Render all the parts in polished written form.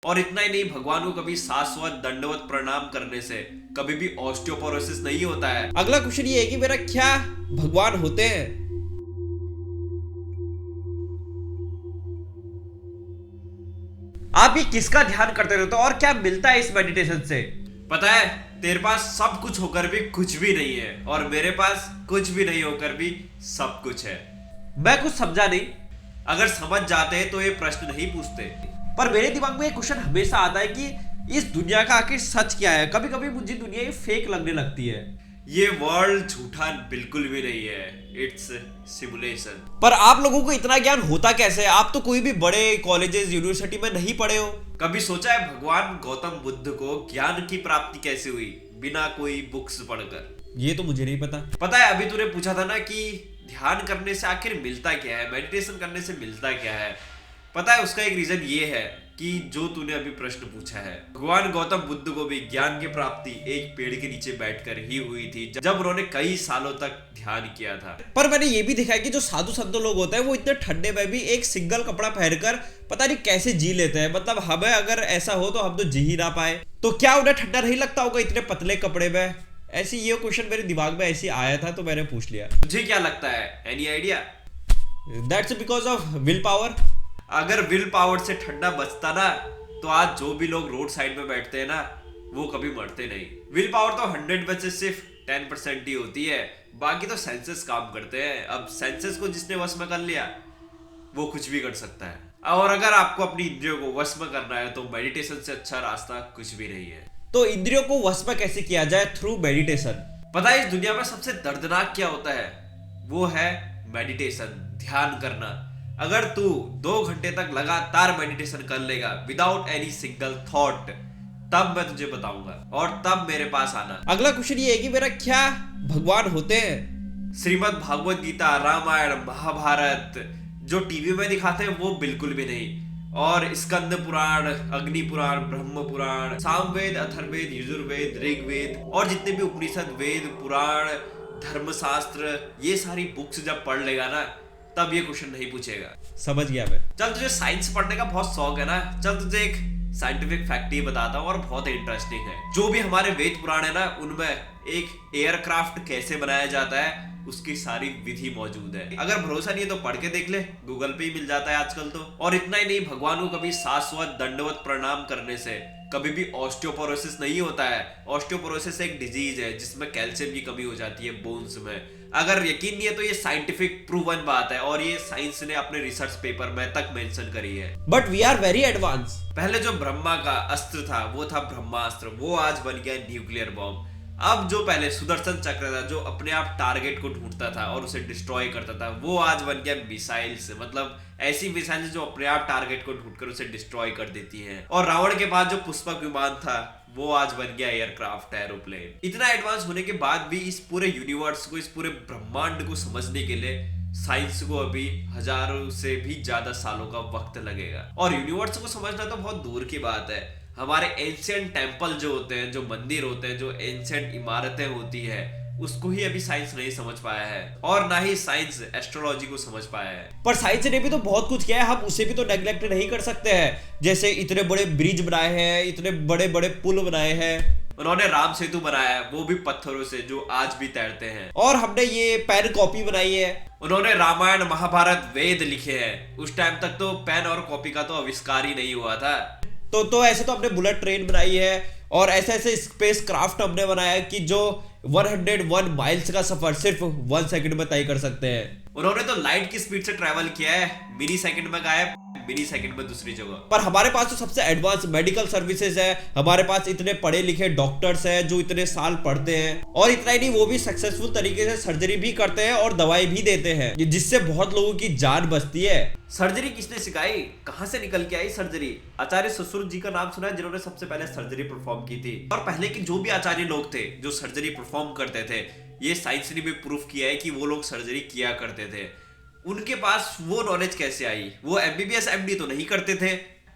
और इतना ही नहीं, भगवान को कभी शाश्वत दंडवत प्रणाम करने से कभी भी ऑस्टियोपोरोसिस नहीं होता है। अगला क्वेश्चन ये है कि मेरा क्या भगवान होते हैं? आप ये किसका ध्यान करते रहते हो और क्या मिलता है इस मेडिटेशन से? पता है, तेरे पास सब कुछ होकर भी कुछ भी नहीं है, और मेरे पास कुछ भी नहीं होकर भी सब कुछ है। मैं कुछ समझा नहीं। अगर समझ जाते हैं तो ये प्रश्न नहीं पूछते। पर मेरे दिमाग में एक क्वेश्चन हमेशा आता है कि इस दुनिया का आखिर सच क्या है। कभी कभी मुझे दुनिया ये फेक लगने लगती है। ये वर्ल्ड झूठा बिल्कुल भी नहीं है, इट्स सिमुलेशन। पर आप लोगों को इतना ज्ञान होता कैसे है? आप तो कोई भी बड़े कॉलेजेस यूनिवर्सिटी में नहीं पढ़े हो। कभी सोचा है भगवान गौतम बुद्ध को ज्ञान की प्राप्ति कैसे हुई बिना कोई बुक्स पढ़कर? ये तो मुझे नहीं पता। पता है, अभी तूने पूछा था ना कि ध्यान करने से आखिर मिलता क्या है, मेडिटेशन करने से मिलता क्या है। पता है, उसका एक रीजन ये है कि जो तूने अभी प्रश्न पूछा है, भगवान गौतम बुद्ध को भी ज्ञान की प्राप्ति एक पेड़ के नीचे बैठकर ही हुई थी, जब उन्होंने कई सालों तक ध्यान किया था। पर मैंने ये भी देखा है कि जो साधु संत लोग होते हैं वो इतने ठंडे में भी एक सिंगल कपड़ा पहनकर पता नहीं कैसे जी लेते हैं। मतलब हमें अगर ऐसा हो तो हम तो जी ही ना पाए। तो क्या उन्हें ठंडा नहीं लगता होगा इतने पतले कपड़े में? ऐसी ये क्वेश्चन मेरे दिमाग में ऐसे आया था तो मैंने पूछ लिया। तुझे क्या लगता है, any idea? That's because of will power. अगर विल पावर से ठंडा बचता ना, तो आज जो भी लोग रोड साइड में बैठते हैं ना, वो कभी मरते नहीं। विल पावर तो 100 में से सिर्फ 10% ही होती है, बाकी तो सेंसेस काम करते हैं। अब सेंसेस को जिसने वश में कर लिया वो कुछ भी कर सकता है। और अगर आपको अपनी इंद्रियों को वश में करना है तो मेडिटेशन से अच्छा रास्ता कुछ भी नहीं है। तो इंद्रियों को वश में कैसे किया जाए? Through meditation. पता है इस दुनिया में सबसे दर्दनाक क्या होता है? वो है मेडिटेशन, ध्यान करना। अगर तू 2 घंटे तक लगातार मेडिटेशन कर लेगा विदाउट एनी सिंगल थॉट, तब मैं तुझे बताऊंगा, और तब मेरे पास आना। अगला क्वेश्चन ये है कि मेरा क्या भगवान होते हैं? श्रीमद् भागवत गीता, रामायण, महाभारत जो टीवी में दिखाते हैं वो बिल्कुल भी नहीं। और स्कंद पुराण, अग्नि पुराण, ब्रह्म पुराण, सामवेद, अथर्ववेद, यजुर्वेद, ऋग्वेद और जितने भी उपनिषद, वेद, पुराण, धर्मशास्त्र, ये सारी बुक्स जब पढ़ लेगा ना, तब ये क्वेश्चन नहीं पूछेगा। समझ गया मैं। चल, तुझे साइंस पढ़ने का बहुत शौक है ना, चल तुझे एक साइंटिफिक फैक्ट ही बताता हूँ और बहुत इंटरेस्टिंग है। जो भी हमारे वेद पुराण है ना, उनमें एक एयरक्राफ्ट कैसे बनाया जाता है उसकी सारी विधि मौजूद है। अगर भरोसा नहीं है तो पढ़ के देख ले, गूगल पे ही मिल जाता है आजकल तो। और इतना ही नहीं, भगवान को कभी शाश्वत दंडवत प्रणाम करने से कभी भी ऑस्टियोपोरोसिस नहीं होता है। ऑस्टियोपोरोसिस एक डिजीज है जिसमें कैल्शियम की कमी हो जाती है बोन्स में। अगर यकीन नहीं है तो ये साइंटिफिक प्रूवन बात है, और ये साइंस ने अपने रिसर्च पेपर में तक मेंशन करी है। But we are very advance. पहले जो ब्रह्मा का अस्त्र था वो था ब्रह्मास्त्र, वो आज बन गया न्यूक्लियर बॉम्ब। अब जो पहले सुदर्शन चक्र था जो अपने आप टारगेट को ढूंढता था और उसे डिस्ट्रॉय करता था, वो आज बन गया मिसाइल्स। मतलब ऐसी मिसाइल्स जो अपने आप टारगेट को ढूंढकर उसे डिस्ट्रॉय कर देती हैं। और रावण के बाद जो पुष्पक विमान था वो आज बन गया एयरक्राफ्ट, एरोप्लेन। इतना एडवांस होने के बाद भी इस पूरे यूनिवर्स को, इस पूरे ब्रह्मांड को समझने के लिए साइंस को अभी हजारों से भी ज्यादा सालों का वक्त लगेगा। और यूनिवर्स को समझना तो बहुत दूर की बात है। हमारे एंशिएंट टेम्पल जो होते हैं, जो मंदिर होते हैं, जो एंशिएंट इमारतें होती है, उसको ही अभी साइंस नहीं समझ पाया है, और ना ही साइंस एस्ट्रोलॉजी को समझ पाया है। पर साइंस ने भी तो बहुत कुछ किया है, हम उसे भी तो नेग्लेक्ट नहीं कर सकते हैं। जैसे इतने बड़े ब्रिज बनाए हैं, इतने बड़े बड़े पुल बनाए हैं। उन्होंने राम सेतु बनाया है, वो भी पत्थरों से, जो आज भी तैरते हैं। और हमने ये पेन कॉपी बनाई है। उन्होंने रामायण, महाभारत, वेद लिखे हैं। उस टाइम तक तो पेन और कॉपी का तो आविष्कार ही नहीं हुआ था। तो ऐसे तो हमने बुलेट ट्रेन बनाई है, और ऐसे ऐसे स्पेस क्राफ्ट हमने बनाया है कि जो 101 माइल्स का सफर सिर्फ 1 सेकंड में तय कर सकते हैं। उन्होंने तो लाइट की स्पीड से ट्रेवल किया है, मिली सेकंड में गायब, मिली सेकंड में दूसरी जगह। पर हमारे पास तो सबसे एडवांस मेडिकल सर्विसेज है। हमारे पास इतने पढ़े लिखे डॉक्टर्स हैं जो इतने साल पढ़ते हैं, और इतना ही नहीं, वो भी सक्सेसफुल तरीके से सर्जरी भी करते हैं और दवाई भी देते हैं, जिससे बहुत लोगों की जान बचती है। सर्जरी किसने सिखाई, कहां से निकल के आई सर्जरी? आचार्य ससुर जी का नाम सुना है, जिन्होंने सबसे पहले सर्जरी परफॉर्म की थी। और पहले के जो भी आचार्य लोग थे जो सर्जरी परफॉर्म करते थे, ये साइंस ने भी प्रूफ किया है कि वो लोग सर्जरी किया करते थे। उनके पास वो नॉलेज कैसे आई? वो एमबीबीएस एमडी तो नहीं करते थे,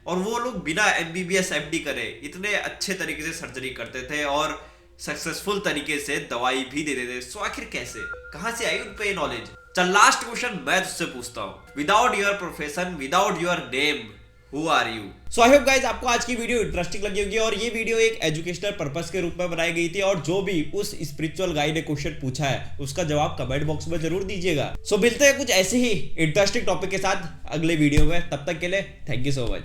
और वो लोग बिना एमबीबीएस एमडी करे इतने अच्छे तरीके से सर्जरी करते थे और सक्सेसफुल तरीके से दवाई भी देते थे। सो आखिर कैसे, कहां से आई उन पे नॉलेज? चल, लास्ट क्वेश्चन मैं तुझसे पूछता हूं। Without your profession, without your name, who are you. So I hope guys आपको आज की वीडियो इंटरेस्टिंग लगी होगी और ये वीडियो एक एजुकेशनल पर्पस के रूप में बनाई गई थी और जो भी उस स्पिरिचुअल गाइड ने क्वेश्चन पूछा है उसका जवाब कमेंट बॉक्स में जरूर दीजिएगा। सो मिलते हैं कुछ ऐसे ही इंटरेस्टिंग टॉपिक के साथ अगले वीडियो में, तब तक के लिए थैंक यू सो मच।